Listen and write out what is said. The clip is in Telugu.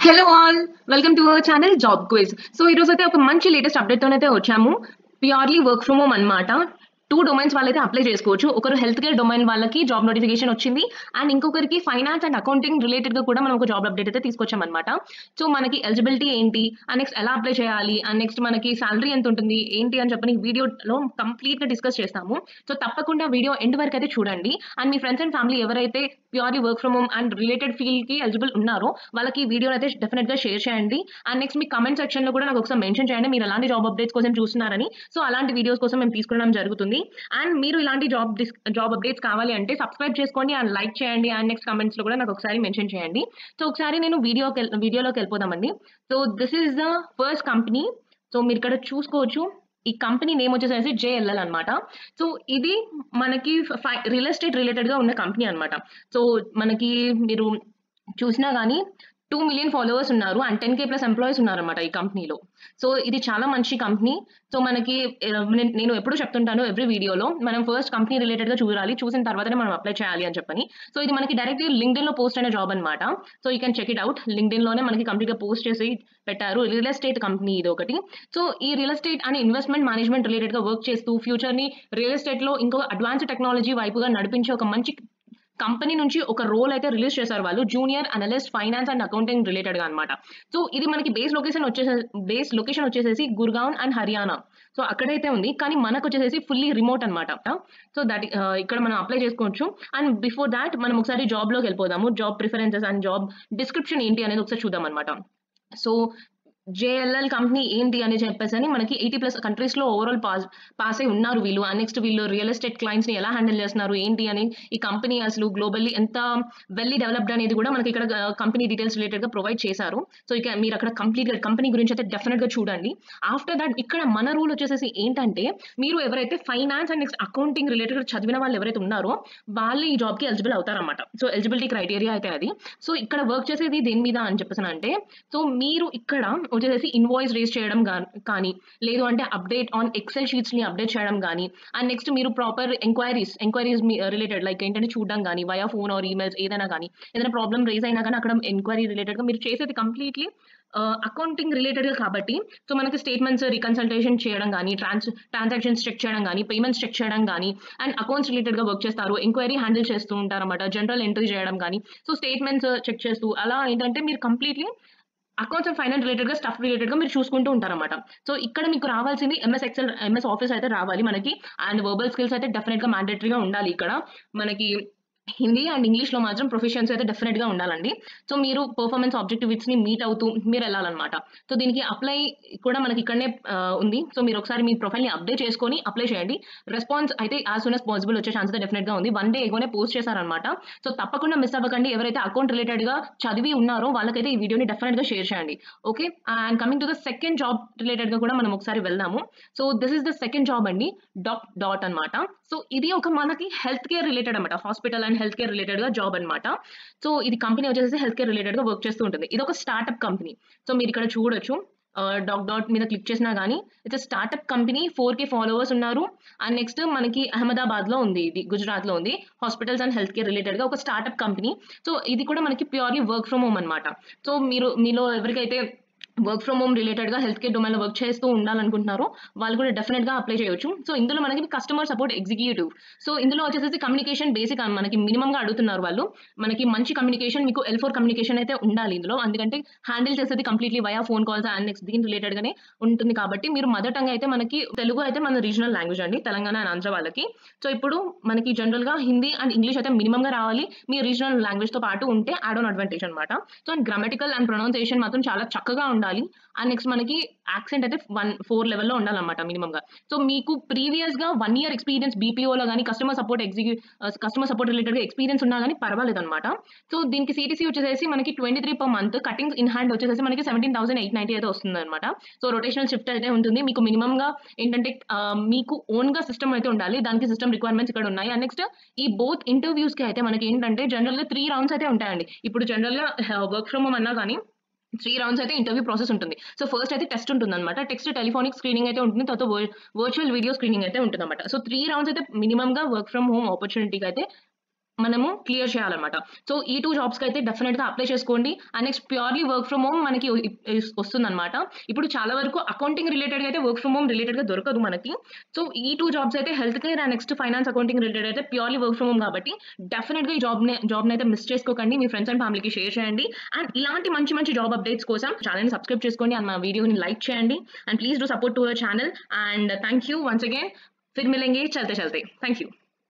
Hello all, welcome to our channel Job Quiz. So ఈ రోజు అయితే ఒక మంచి లేటెస్ట్ అప్డేట్ తోనైతే వచ్చాము. ప్యూర్లీ వర్క్ ఫ్రమ్ హోమ్ అన్నమాట. 2 డొమైన్స్ వాళ్ళైతే అప్లై చేసుకోవచ్చు. ఒకరు హెల్త్ కేర్ డొమైన్ వాళ్ళకి జాబ్ నోటిఫికేషన్ వచ్చింది అండ్ ఇంకొకరికి ఫైనాన్స్ అండ్ అకౌంటింగ్ రిలేటెడ్ గా కూడా మనం ఒక జాబ్ అప్డేట్ అయితే తీసుకొచ్చాం అనమాట. సో మనకి ఎలిజిబిలిటీ ఏంటి అండ్ నెక్స్ట్ ఎలా అప్లై చేయాలి అండ్ నెక్స్ట్ మనకి సాలరీ ఎంత ఉంటుంది ఏంటి అని చెప్పని వీడియోలో కంప్లీట్ గా డిస్కస్ చేస్తాము. సో తప్పకుండా వీడియో ఎండ్ వరకు అయితే చూడండి అండ్ మీ ఫ్రెండ్స్ అండ్ ఫ్యామిలీ ఎవరైతే purely work from home and related field కి ఎలిజిబుల్ ఉన్నారో వాళ్ళకి ఈ వీడియో అయితే డెఫినెట్ గా షేర్ చేయండి అండ్ నెక్స్ట్ మీ కమెంట్ సెక్షన్ లో కూడా నాకు ఒకసారి మెన్షన్ చేయండి మీరు ఎలాంటి జాబ్ అప్డేట్స్ కోసం చూస్తున్నారని. సో అలాంటి వీడియోస్ కోసం మేము తీసుకురావడం జరుగుతుంది అండ్ మీరు ఇలాంటి జాబ్ అప్డేట్స్ కావాలి అంటే సబ్స్క్రైబ్ చేసుకోండి అండ్ లైక్ చేయండి అండ్ నెక్స్ట్ కమెంట్స్ లో కూడా నాకు ఒకసారి మెన్షన్ చేయండి. సో ఒకసారి నేను వీడియోలోకి వెళ్ళిపోదామండి. So this is the first company. So మీరు ఇక్కడ చూసుకోవచ్చు ఈ కంపెనీ నేమ్ వచ్చేసి జేఎల్ఎల్ అనమాట. సో ఇది మనకి రియల్ ఎస్టేట్ రిలేటెడ్ గా ఉన్న కంపెనీ అనమాట. సో మనకి మీరు చూసినా కానీ 2 మిలియన్ ఫాలోవర్స్ ఉన్నారు అండ్ 10K ప్లస్ ఎంప్లాయీస్ ఉన్నారన్నమాట ఈ కంపెనీలో. సో ఇది చాలా మంచి కంపెనీ. సో మనకి నేను ఎప్పుడు చెప్తుంటాను ఎవ్రీ వీడియోలో మనం ఫస్ట్ కంపెనీ రిలేటెడ్ గా చూడాలి, చూసిన తర్వాతనే మనం అప్లై చేయాలి అని చెప్పని. సో ఇది మనకి డైరెక్ట్ లింక్డ్ఇన్ లో పోస్ట్ అయిన జాబ్ అనమాట. So you can check it out. LinkedIn లోనే మనకి కంప్లీట్ గా పోస్ట్ చేసి పెట్టారు. రియల్ ఎస్టేట్ కంపెనీ ఇది ఒకటి. సో ఈ real estate and investment management related గా వర్క్ చేస్తూ ఫ్యూచర్ ని రియల్ ఎస్టేట్ లో ఇంకో అడ్వాన్స్డ్ టెక్నాలజీ వైపుగా నడిపించే ఒక మంచి కంపెనీ నుంచి ఒక రోల్ అయితే రిలీజ్ చేశారు వాళ్ళు, junior analyst finance and accounting related గా అనమాట. సో ఇది మనకి బేస్ లొకేషన్ వచ్చేసేసి గుర్గావ్ అండ్ హర్యానా. సో అక్కడైతే ఉంది కానీ మనకు వచ్చేసేసి ఫుల్లీ రిమోట్ అనమాట. సో దట్ ఇక్కడ మనం అప్లై చేసుకోవచ్చు అండ్ బిఫోర్ దాట్ మనం ఒకసారి జాబ్ లోకి వెళ్ళిపోదాము. Job preferences and job description ఏంటి అనేది ఒకసారి చూద్దాం అనమాట. సో జేఎల్ఎల్ కంపెనీ ఏంటి అని చెప్పేసి అని మనకి 80+ కంట్రీస్ లో ఓవరాల్ పాస్ అయి ఉన్నారు వీళ్ళు. నెక్స్ట్ వీళ్ళు రియల్ ఎస్టేట్ క్లయింట్స్ ని ఎలా హ్యాండిల్ చేస్తున్నారు ఏంటి అని, ఈ కంపెనీ అసలు గ్లోబల్లీ ఎంత వెల్లీ డెవలప్డ్ అనేది కూడా మనకి ఇక్కడ కంపెనీ డీటెయిల్స్ రిలేటెడ్ గా ప్రొవైడ్ చేశారు. సో ఇక మీరు అక్కడ కంప్లీట్ గా కంపెనీ గురించి అయితే డెఫినెట్ గా చూడండి. ఆఫ్టర్ దాట్ ఇక్కడ మన రూల్ వచ్చేసి ఏంటంటే మీరు ఎవరైతే finance and next accounting related చదివిన వాళ్ళు ఎవరైతే ఉన్నారో వాళ్ళు ఈ జాబ్ కి ఎలిజిబుల్ అవుతారన్నమాట. సో ఎలిజిబిలిటీ క్రైటీరియా అయితే అది. సో ఇక్కడ వర్క్ చేసేది దేని మీద అని చెప్పేసి అంటే సో మీరు ఇక్కడ వచ్చేసి ఇన్వాయిస్ రేస్ చేయడం కానీ లేదు అంటే అప్డేట్ ఆన్ ఎక్సెల్ షీట్స్ ని అప్డేట్ చేయడం కానీ అండ్ నెక్స్ట్ మీరు ప్రాపర్ ఎంక్వైరీస్ రిలేటెడ్ లైక్ ఏంటంటే చూడడం కానీ వయా ఫోన్ ఆర్ ఈమెయిల్స్ ఏదైనా కానీ ఏదైనా ప్రాబ్లమ్ రేజ్ అయినా కానీ అక్కడ ఎంక్వైరీ రిలేటెడ్ గా మీరు చేసేది కంప్లీట్లీ అకౌంటింగ్ రిలేటెడ్ గా కాబట్టి సో మనకి స్టేట్మెంట్స్ రికన్సల్టేషన్ చేయడం కానీ ట్రాన్సాక్షన్స్ చెక్ చేయడం కానీ పేమెంట్స్ చెక్ చేయడం కానీ అండ్ అకౌంట్స్ రిలేటెడ్ గా వర్క్ చేస్తారు, ఎంక్వైరీ హ్యాండిల్ చేస్తూ ఉంటారు అనమాట, జనరల్ ఎంట్రీ చేయడం కానీ సో స్టేట్మెంట్స్ చెక్ చేస్తూ అలా ఏంటంటే మీరు completely accounts and finance related గా స్టఫ్ రిలేటెడ్ గా మీరు చూసుకుంటూ ఉంటారన్నమాట. సో ఇక్కడ మీకు రావాల్సింది ఎంఎస్ ఎక్సెల్ ఎంఎస్ ఆఫీస్ అయితే రావాలి మనకి అండ్ వర్బల్ స్కిల్స్ అయితే డెఫినెట్ గా మ్యాండేటరీగా ఉండాలి. ఇక్కడ మనకి హిందీ అండ్ ఇంగ్లీష్ లో మాత్రం ప్రొఫెషన్స్ అయితే డెఫినెట్ గా ఉండాలండి. సో మీరు పర్ఫార్మెన్స్ ఆబ్జెక్టివ్స్ ని మీట్ అవుతూ మీరు వెళ్ళాలన్నమాట. సో దీనికి అప్లై కూడా మనకి ఇక్కడనే ఉంది. సో మీరు ఒకసారి మీ ప్రొఫైల్ ని అప్డేట్ చేసుకొని అప్లై చేయండి. రెస్పాన్స్ అయితే యాజ్ సూన్ as పాసిబుల్ వచ్చే ఛాన్స్ అయితే డెఫినెట్ గా ఉంది. 1 day ఎగోనే పోస్ట్ చేశారనమాట. సో తప్పకుండా మిస్ అవ్వకండి. ఎవరైతే అకౌంట్ రిలేటెడ్ గా చదివి ఉన్నారో వాళ్ళకైతే ఈ వీడియోని డెఫినెట్ గా షేర్ చేయండి. Okay and coming to the second job related గా కూడా మనం ఒకసారి వెళ్దాము. So this is the second job అండి, డాట్ అనమాట. సో ఇది ఒక మనకి హెల్త్ కేర్ రిలేటెడ్ అనమాట, hospital and health care related గా జాబ్ అనమాట. సో ఇది కంపెనీ వచ్చేసి హెల్త్ కేర్ రిలేటెడ్ గా వర్క్ చేస్తూ ఉంటుంది. ఇది ఒక స్టార్ట్అప్ కంపెనీ. సో మీరు ఇక్కడ చూడొచ్చు డాట్ మీద క్లిక్ చేసినా కానీ it's startup company. 4K followers ఉన్నారు అండ్ నెక్స్ట్ మనకి అహ్మదాబాద్ లో ఉంది, ఇది గుజరాత్ లో ఉంది. Hospitals and health care related గా ఒక స్టార్ట్అప్ కంపెనీ. సో ఇది కూడా మనకి ప్యూర్లీ వర్క్ ఫ్రమ్ హోమ్ అనమాట. సో మీలో ఎవరికైతే వర్క్ ఫ్రమ్ హోమ్ రిలేటెడ్ గా హెల్త్ కేర్ డొమైన్ లో వర్క్ చేస్తూ ఉండాలనుకుంటున్నారో వాళ్ళు కూడా డెఫినెట్ గా అప్లై చేయొచ్చు. సో ఇందులో మనకి కస్టమర్ సపోర్ట్ ఎగ్జిక్యూటివ్. సో ఇందులో వచ్చేసి కమ్యూనికేషన్ బేసిక్ మనకి మినిమం గా అడుగుతున్నారు వాళ్ళు. మనకి మంచి కమ్యూనికేషన్, మీకు L4 కమ్యూనికేషన్ అయితే ఉండాలి ఇందులో, ఎందుకంటే హ్యాండిల్ చేసేది completely via phone calls and next దీని రిలేటెడ్ గానే ఉంటుంది కాబట్టి మీరు మదర్ టంగ్ అయితే మనకి తెలుగు అయితే మన రీజనల్ లాంగ్వేజ్ అండి, తెలంగాణ అండ్ ఆంధ్ర వాళ్ళకి. సో ఇప్పుడు మనకి జనరల్ గా హిందీ అండ్ ఇంగ్లీష్ అయితే మినిమం గా రావాలి. మీ రీజనల్ లాంగ్వేజ్ తో పాటు ఉంటే యాడ్ ఆన్ అడ్వాంటేజ్ అనమాట. So and grammatical and pronunciation మాత్రం చాలా చక్కగా ఉండాలి అండ్ నెక్స్ట్ మనకి యాక్సెంట్ అయితే 4 లెవెల్లో ఉండాలన్నమాట మినిమం గా. సో మీకు ప్రీవియస్ గా 1 year ఎక్స్పీరియన్స్ బీపీఓలో కానీ కస్టమర్ సపోర్ట్ రిలేటెడ్ గా ఎక్స్పీరియన్స్ ఉన్నా కానీ పర్వాలేదు అనమాట. సో దీనికి సిటీసీ వచ్చేసి మనకి 23 per month, cuttings in hand వచ్చేసి మనకి 17,890 అయితే వస్తుంది అనమాట. సో రొటేషనల్ షిఫ్ట్ అయితే ఉంటుంది. మీకు మినిమం గా ఏంటంటే మీకు ఓన్ గా సిస్టమ్ అయితే ఉండాలి, దానికి సిస్టమ్ రిక్వైర్మెంట్స్ ఇక్కడ ఉన్నాయి. అండ్ నెక్స్ట్ ఈ బోత్ ఇంటర్వ్యూస్ కి అయితే మనకి ఏంటంటే జనరల్ గా 3 rounds అయితే ఉంటాయండి. ఇప్పుడు జనరల్ గా వర్క్ ఫ్రమ్ హోమ్ అన్నా కానీ 3 rounds అయితే ఇంటర్వ్యూ ప్రాసెస్ ఉంటుంది. సో ఫస్ట్ అయితే టెస్ట్ ఉంటుంది అనమాట. టెక్స్ట్ టెలిఫోనిక్ స్క్రీనింగ్ అయితే ఉంటుంది, తర్వాత వర్చువల్ వీడియో స్క్రీనింగ్ అయితే ఉంటుంది అనమాట. సో 3 rounds అయితే మినిమం గా వర్క్ ఫ్రమ్ హోమ్ ఆపర్చునిటీకి అయితే మనము క్లియర్ చేయాలన్నమాట. సో ఈ 2 జాబ్స్‌కి అయితే డెఫినెట్‌గా అప్లై చేసుకోండి. And next purely work from home మనకి వస్తుందన్నమాట. ఇప్పుడు చాలా వరకు అకౌంటింగ్ రిలేటెడ్‌గా అయితే వర్క్ ఫ్రమ్ హోమ్ రిలేటెడ్‌గా దొరకదు మనకి. సో ఈ 2 జాబ్స్ అయితే health care and next finance accounting related అయితే ప్యూర్‌లీ వర్క్ ఫ్రమ్ హోమ్ కాబట్టి డెఫినెట్‌గా ఈ జాబ్‌ని అయితే మిస్ చేసుకోకండి. మీ ఫ్రెండ్స్ అండ్ ఫ్యామిలీకి షేర్ చేయండి. అండ్ ఇలాంటి మంచి మంచి జాబ్ అప్డేట్స్ కోసం ఛానెల్‌ని సబ్స్క్రైబ్ చేసుకోండి అండ్ మా వీడియోని లైక్ చేయండి. And please do support to our channel. And thank you once again. फिर मिलेंगे चलते चलते. Thank you.